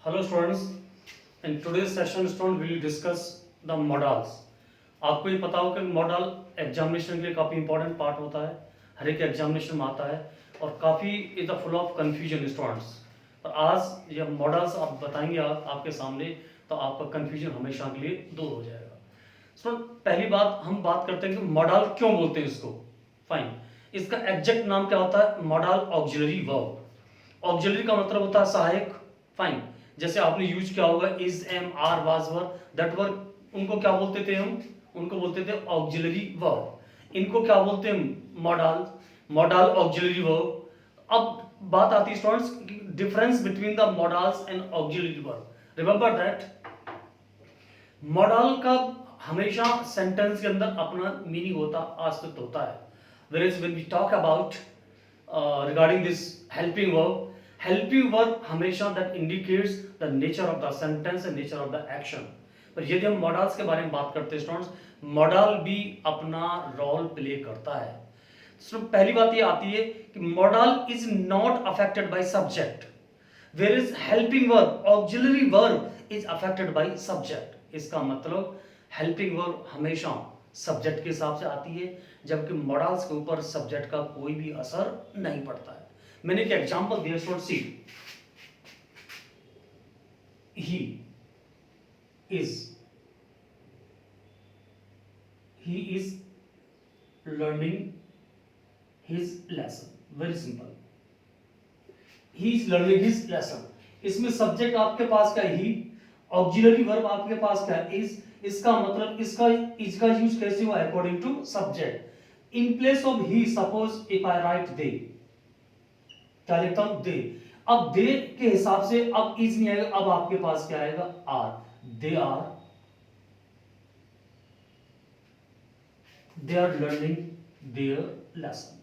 Hello students, in today's session student we will discuss the modals. आपको ये पता हो कि मॉडल एग्जामिनेशन के लिए काफ़ी इंपॉर्टेंट पार्ट होता है, हर एक एग्जामिनेशन में आता है और काफ़ी is the full of confusion students. और आज जब मॉडल्स आप बताएंगे आपके सामने तो आपका कन्फ्यूजन हमेशा के लिए दूर हो जाएगा। स्टूडेंट पहली बात हम बात करते हैं कि मॉडल क्यों बोलते हैं इसको। फाइन, इसका एग्जैक्ट नाम क्या होता है? Model auxiliary verb. ऑक्सिलरी का मतलब होता है सहायक। फाइन, जैसे आपने यूज किया होगा is, am, are, was, were, that were, उनको क्या बोलते थे हम? उनको बोलते थे ऑक्सिलरी वर्ब। इनको क्या बोलते हैं? मॉडल। Model auxiliary verb. अब बात आती है students difference between the models and auxiliary verb. Remember that model का हमेशा सेंटेंस के अंदर अपना मीनिंग होता, अस्तित्व होता है। whereas when we talk about regarding this helping verb हमेशा that indicates the nature of the sentence and nature of the action। पर यदि हम मॉडल्स के बारे में बात करते हैं स्टूडेंट्स, मॉडल भी अपना रोल प्ले करता है। तो पहली बात ये आती है कि model is not affected by subject, whereas helping verb auxiliary verb is affected by subject। इसका मतलब helping verb हमेशा सब्जेक्ट के हिसाब से आती है, जबकि मॉडल्स के ऊपर सब्जेक्ट का कोई भी असर नहीं पड़ता है। मैंने एक एग्जांपल दिया student, see he is learning his lesson। Very simple, he is learning his lesson। इसमें सब्जेक्ट आपके पास क्या है? ही। ऑक्सिलरी वर्ब आपके पास क्या है? इज। इसका मतलब इसका इज का यूज कैसे हुआ? According to subject. In place of he suppose if I write they, क्या लिखता हूं? दे। अब दे के हिसाब से अब इज नहीं आएगा, अब आपके पास क्या आएगा? Are. They are learning their lesson.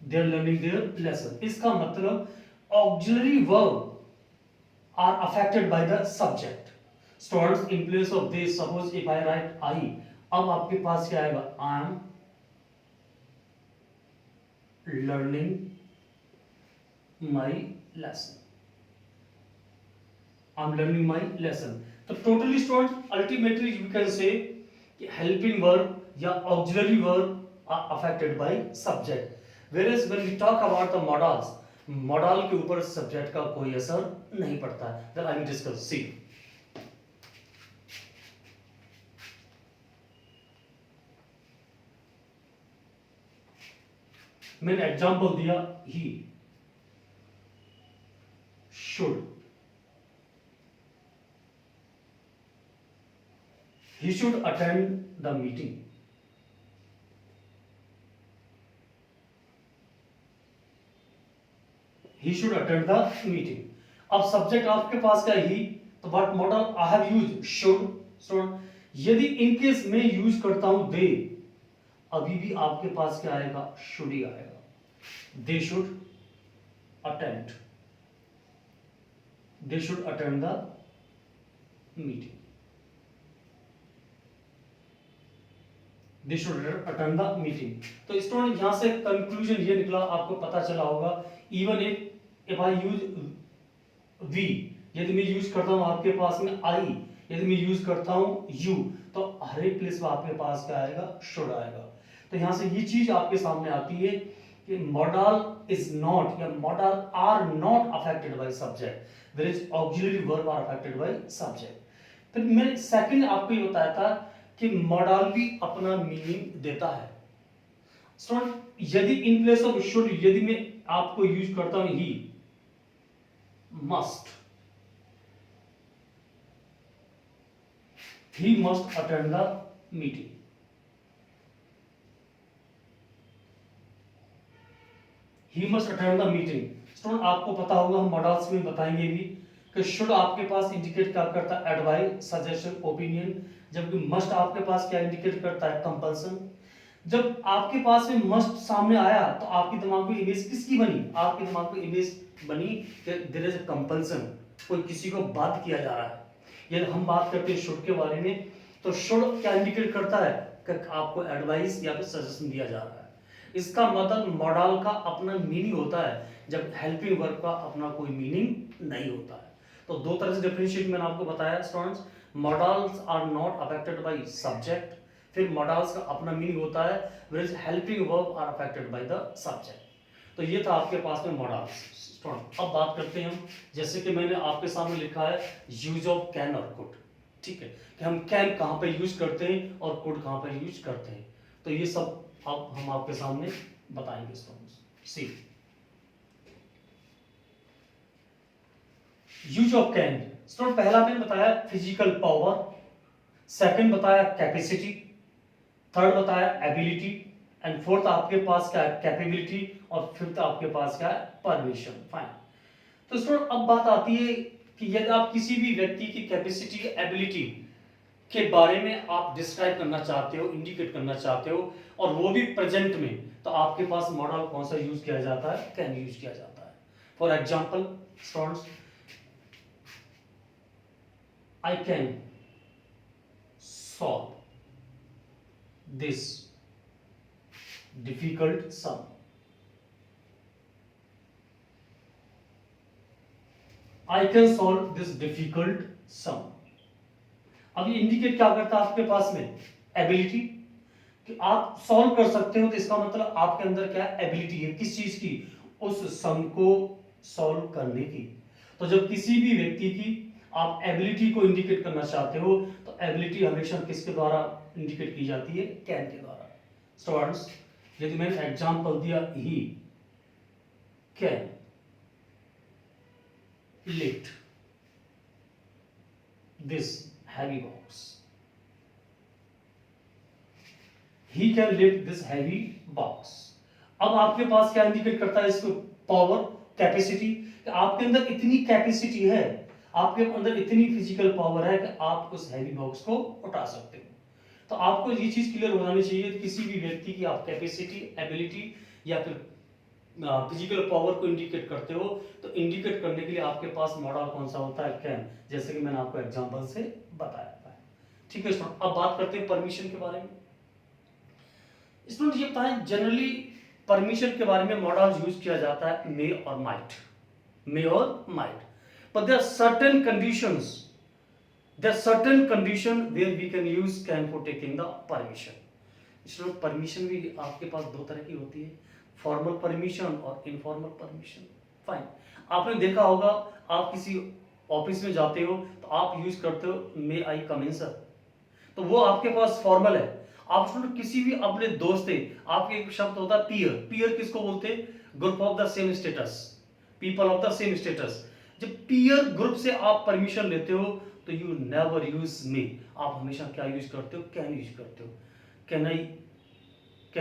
They are learning their lesson. इसका मतलब auxiliary verb are affected by the subject। Students, in place of this, suppose if I write I, अब आपके पास क्या आएगा? I am learning my lesson। I am learning my lesson। तो totally students ultimately you can say कि helping verb या auxiliary verb are affected by subject, whereas when we talk about the modals, model के ऊपर subject का कोई असर नहीं पड़ता है। Then I will discuss। सी, मैंने एग्जांपल दिया he should attend the meeting. He should attend the meeting। अब सब्जेक्ट आपके पास क्या है? ही। तो what model I have used? Should. So यदि इन केस मैं यूज करता हूं दे, अभी भी आपके पास क्या आएगा? शुड ही आएगा। They should attend, they should attend the meeting, they should attend the meeting. तो स्टूडेंट यहां से कंक्लूजन ये निकला, आपको पता चला होगा even if I use we, यदि मैं यूज करता हूं आपके पास में आई, यदि मैं यूज करता हूं यू, तो हर एक प्लेस में आपके पास क्या आएगा? शुड आएगा। तो यहां से ये चीज आपके सामने आती है कि मॉडल इज नॉट या model are not affected by subject, whereas auxiliary verb are affected by subject. फिर मैंने सेकंड आपको ये बताया था कि मॉडल भी अपना मीनिंग देता है। स्टूडेंट यदि इन प्लेस ऑफ शुड यदि मैं आपको यूज करता हूं he must, he must attend the meeting। he must attend the meeting। Student आपको पता होगा, हम मॉडल्स में बताएंगे भी कि शुड आपके पास इंडिकेट क्या करता है? एडवाइस, सजेशन, ओपिनियन, जबकि मस्ट आपके पास क्या इंडिकेट करता है? कंपल्सन। जब आपके पास में मस्ट सामने आया तो आपके दिमाग में इमेज किसकी बनी? आपके दिमाग में इमेज बनी कि देयर इज अ कंपल्सन, कोई किसी को बाध्य किया जा रहा है। यदि हम बात करते हैं शुड के बारे में, तो शुड क्या इंडिकेट करता है? कि आपको एडवाइस या फिर सजेशन दिया जा रहा है। इसका मतलब मॉडल का अपना मीनिंग होता है, जब हेल्पिंग वर्ब का अपना कोई मीनिंग नहीं होता है। तो दो तरह से डिफरेंशिएट मैंने आपको बताया students. Models are not affected by subject, फिर मॉडल्स का अपना मीनिंग होता है, whereas helping verb are affected by the subject. तो ये था आपके पास में मॉडल्स स्टूडेंट। अब बात करते हैं हम, जैसे कि मैंने आपके सामने लिखा है यूज ऑफ कैन और कुड, ठीक है, कि हम कैन कहाँ पे यूज करते हैं और कुड कहाँ पे यूज करते हैं। तो ये सब अब हम आपके सामने बताएंगे students. See use of can student, पहला मैंने बताया फिजिकल पावर, सेकंड बताया कैपेसिटी, थर्ड बताया एबिलिटी, एंड फोर्थ आपके पास क्या है कैपेबिलिटी, और फिफ्थ आपके पास क्या है परमिशन। फाइन। तो स्टूडेंट अब बात आती है कि यदि आप किसी भी व्यक्ति की कैपेसिटी एबिलिटी के बारे में आप डिस्क्राइब करना चाहते हो, इंडिकेट करना चाहते हो, और वो भी प्रेजेंट में, तो आपके पास मॉडल कौन सा यूज किया जाता है, कैन यूज किया जाता है। For example students, I can solve this difficult sum. I can solve this difficult sum. अब ये इंडिकेट क्या करता है आपके पास में एबिलिटी, कि आप सॉल्व कर सकते हो, तो इसका मतलब आपके अंदर क्या एबिलिटी है, किस चीज की, उस सम को सॉल्व करने की। तो जब किसी भी व्यक्ति की आप एबिलिटी को इंडिकेट करना चाहते हो, तो एबिलिटी हमेशा किसके द्वारा इंडिकेट की जाती है, कैन के द्वारा। स्टूडेंट्स यदि मैंने एग्जांपल दिया he can lift this heavy box, he can lift this heavy box. अब आपके पास क्या इंडिकेट करता है इसको, पावर, कैपेसिटी, आपके अंदर इतनी कैपेसिटी है, आपके अंदर इतनी फिजिकल पावर है कि आप उस हैवी बॉक्स को उठा सकते हो। तो आपको ये चीज क्लियर हो जानी चाहिए, किसी भी व्यक्ति की आप कैपेसिटी, एबिलिटी या फिर फिजिकल पावर को इंडिकेट करते हो, तो इंडिकेट करने के लिए आपके पास मॉडल कौन सा होता है, कैन, जैसे कि मैंने आपको एग्जांपल से बताया था। ठीक है स्टूडेंट, अब बात करते हैं परमिशन के बारे में। स्टूडेंट ये बताएं जनरली परमिशन के बारे में मॉडल यूज किया जाता है मे और माइट, मे और might, but there are certain conditions, there are certain condition where we can use can for taking the permission। इसलिए परमिशन भी आपके पास दो तरह की होती है, फॉर्मल परमिशन और इनफॉर्मल परमिशन। फाइन, आपने देखा होगा आप किसी ऑफिस में जाते हो तो आप यूज करते हो मे आई कम इन सर, तो वो आपके पास फॉर्मल है। आप सुनो किसी भी अपने दोस्त है, आपके एक शब्द होता है पीयर, पीयर किसको बोलते हैं, group of the same status, people of the same status. जब पीयर ग्रुप से आप परमिशन लेते हो तो यू नेवर यूज मी, आप हमेशा क्या यूज करते हो, कैन यूज करते हो। Can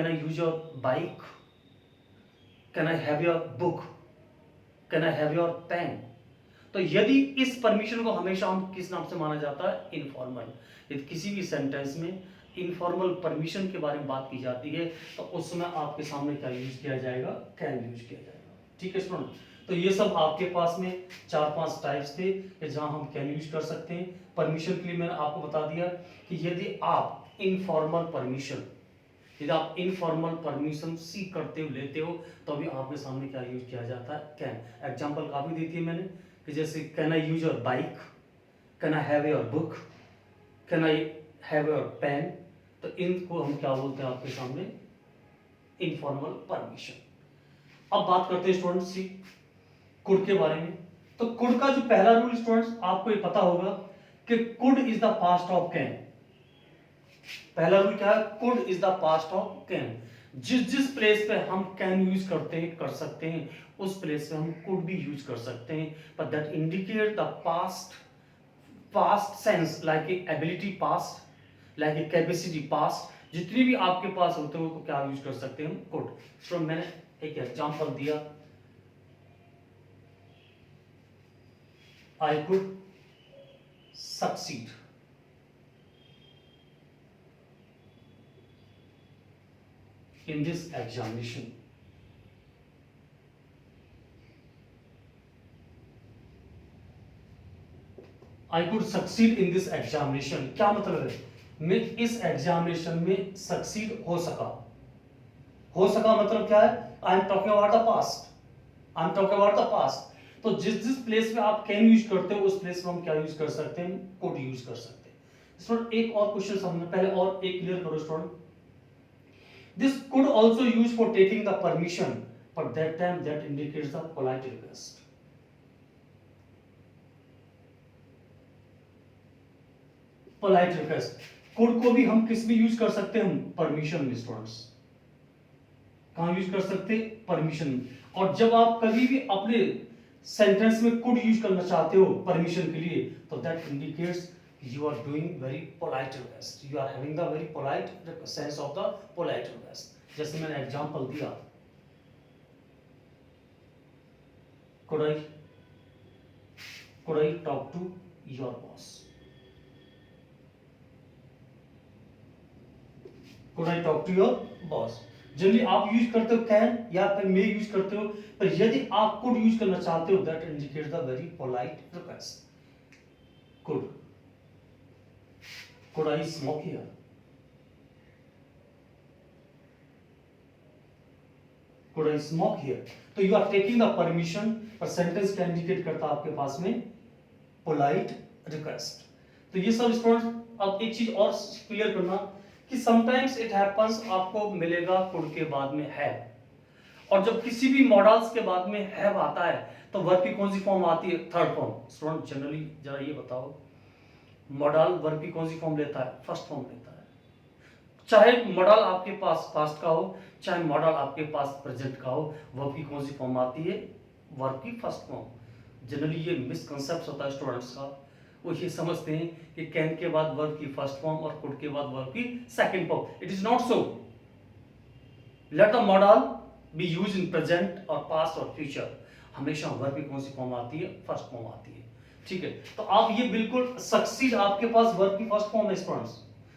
I use your bike, can I have your book, can I have your pen. तो यदि इस परमिशन को हमेशा हम किस नाम से माना जाता है, इनफॉर्मल। यदि किसी भी सेंटेंस में इनफॉर्मल परमिशन के बारे में बात की जाती है तो उसमें आपके सामने क्या यूज किया जाएगा, कैन यूज किया जाएगा। ठीक है स्टूडेंट, तो ये सब आपके पास में 4-5 टाइप्स थे कि जहां हम कैन यूज कर सकते हैं। परमिशन के लिए मैंने आपको बता दिया कि यदि आप इनफॉर्मल परमिशन, यदि आप इनफॉर्मल परमिशन सीख करते हो, लेते हो, तो अभी आपके सामने क्या यूज किया जाता है, कैन। एग्जांपल काफी दी थी मैंने कि जैसे can I use your bike, can I have your book, can I have your pen. तो इनको हम क्या बोलते हैं आपके सामने, इनफॉर्मल परमिशन। अब बात करते हैं स्टूडेंट्स सी कुड के बारे में। तो कुड का जो पहला रूल स्टूडेंट्स आपको ये पता होगा कि could is the past of can. पहला रूल क्या है, could is the past of can. जिस जिस प्लेस पे हम कैन यूज करते हैं, कर सकते हैं, उस प्लेस पे हम कुड भी यूज कर सकते हैं, but that indicate the past sense, like a ability past, like a capacity past. जितनी भी आपके पास होते हैं वो क्या यूज कर सकते हैं, कुड। तो मैंने एक एग्जांपल दिया, I could succeed in this examination। I could succeed in this examination क्या मतलब है, मैं इस एग्जामिनेशन में सक्सीड हो सका। हो सका मतलब क्या है, I am talking about the past, I am talking about the past. तो जिस जिस प्लेस में आप कैन यूज करते हो उस प्लेस में हम क्या यूज कर सकते हैं, कुड यूज कर सकते हैं। स्टूडेंट एक और क्वेश्चन समझ पहले और एक क्लियर करो student, this could also use for taking the permission, but that time that indicates the polite request. polite request could को भी हम किस में यूज कर सकते हैं, हम परमिशन में स्टूडेंट्स, कहां यूज कर सकते हैं, परमिशन में। और जब आप कभी भी अपने सेंटेंस में कुड यूज करना चाहते हो परमिशन के लिए, तो that indicates you are doing very polite request, you are having the very polite sense of the polite request। जैसे मैंने एग्जांपल दिया, could I talk to your boss, could I talk to your boss। Generally आप use करते हो can या फिर मे use करते हो, पर यदि आप कुड यूज करना चाहते हो that indicates the very polite request. could I smoke here, could I smoke here। तो you are taking the permission, पर सेंटेंस क्या इंडिकेट करता है आपके पास में, पोलाइट रिक्वेस्ट। तो ये सब स्टूडेंट अब एक चीज और क्लियर करना कि समटाइम्स इट हैपेंस आपको मिलेगा कुड के बाद में हैव, और जब किसी भी मॉडल्स के बाद में हैव आता है तो वर्ब की कौन सी फॉर्म आती है, थर्ड फॉर्म। स्टूडेंट जनरली जरा ये बताओ, मॉडल वर्ब की कौन सी फॉर्म लेता है, फर्स्ट फॉर्म लेता है। चाहे मॉडल आपके पास पास्ट का हो, चाहे मॉडल आपके पास प्रेजेंट का हो, वर्ब की कौन सी फॉर्म आती है, वर्ब की फर्स्ट फॉर्म। जनरली ये मिसकंसेप्ट होता है स्टूडेंट्स का, वो ये समझते हैं कि कैन के बाद वर्ब की फर्स्ट फॉर्म और कुड के बाद वर्ब की second form. It is not so. Let the model B use in present और पास्ट और फ्यूचर, हमेशा वर्ब की कौन सी फॉर्म आती है, फर्स्ट फॉर्म आती है। ठीक है, तो आप ये बिल्कुल सक्सीड आपके पास वर्ब की फर्स्ट फॉर्म है स्टूडेंट्स,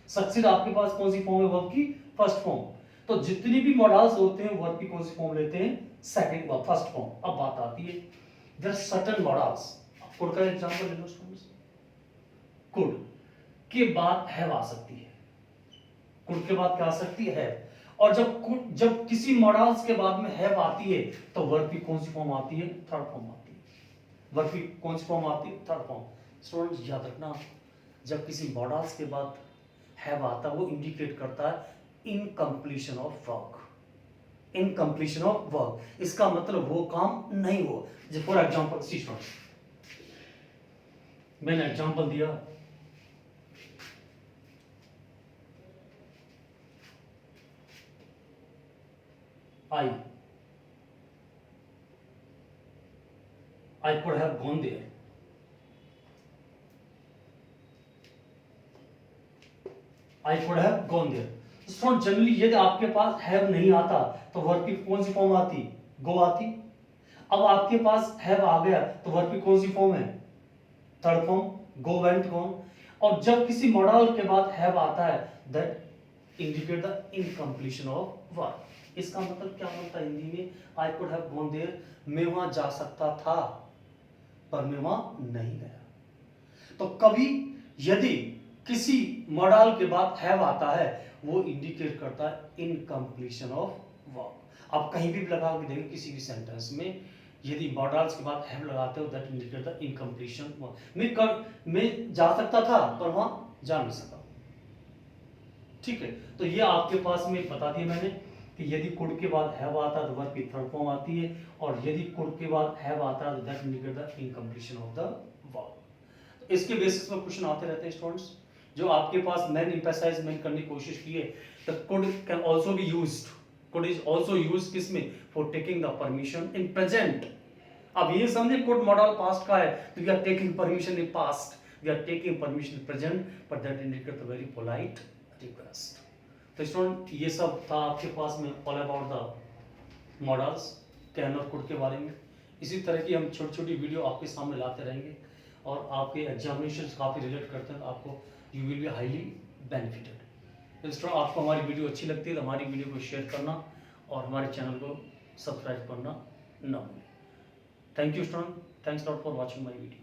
सक्सीड आपके पास कौन सी फॉर्म है, वर्ब की फर्स्ट फॉर्म। तो जितनी भी मॉडल्स होते हैं वर्ब की कौन सी फॉर्म लेते हैं, सेकंड वर्ब फर्स्ट फॉर्म। अब बात आती है there are certain models, could का एग्जांपल ले लो स्टूडेंट्स। कुड के बाद हैव आ सकती है, कुड के बाद क्या आ सकती है, और जब किसी मॉडल्स के बाद में हैव आती है तो वर्ब की कौन सी फॉर्म आती है, थर्ड फॉर्म आती है। वर्ब की कौन सी फॉर्म आती है, थर्ड फॉर्म। स्टूडेंट्स याद रखना, जब किसी मॉडल्स के बाद हैव आता है वो इंडिकेट करता है incompletion of work, incompletion of work. इसका मतलब वो काम नहीं हो। जैसे फॉर एग्जांपल सी स्टूडेंट्स, मैंने एग्जांपल दिया, I could have gone there, I could have gone there। Student generally यदि आपके पास हैव नहीं आता तो वर्ब की कौन सी फॉर्म आती, गो आती। अब आपके पास हैव आ गया तो वर्ब की कौन सी फॉर्म है, third form, go went gone. और जब किसी मॉडल के बाद हैव आता है that indicate the incompletion of verb. इसका मतलब क्या होता है हिंदी में, I could have gone there, मैं वहां जा सकता था पर मैं वहां नहीं गया। तो कभी यदि किसी मॉडल के बाद हैव आता है वो इंडिकेट करता है इनकम्प्लीशन ऑफ वर्ब। आप कहीं भी लगा के देखिए किसी भी सेंटेंस में, यदि मॉडल्स के बाद हैव लगाते हो that indicate the incompletion verb. मैं जा सकता था पर वहां जा नहीं सका। ठीक है, तो ये आपके पास में बता दिया मैंने कि यदि कुड के बाद हैव आता है तो वर्ब की थर्ड फॉर्म आती है, और यदि कुड के बाद हैव आता है तो that indicate the incompletion of the verb. इसके बेसिस पर क्वेश्चन आते रहते हैं स्टूडेंट्स, जो आपके पास मैंने एम्फसाइज करने की कोशिश की है। The could can also be used, could is also used किसमें, for taking the permission in present. अब ये समझे कुड मॉडल पास्ट का है तो we are taking permission in past, we are taking permission in present, but that indicate the very polite request. तो student ये सब था आपके पास में all about the modals, can और कुड के बारे में। इसी तरह की हम छोटी छोटी वीडियो आपके सामने लाते रहेंगे, और आपके एग्जामिनेशन काफ़ी रिलेट करते हैं, तो आपको you will be highly benefited. इस तरह आपको हमारी वीडियो अच्छी लगती है तो हमारी वीडियो को शेयर करना और हमारे चैनल को सब्सक्राइब करना ना भूलें। Thank you student, thanks lot for watching my video.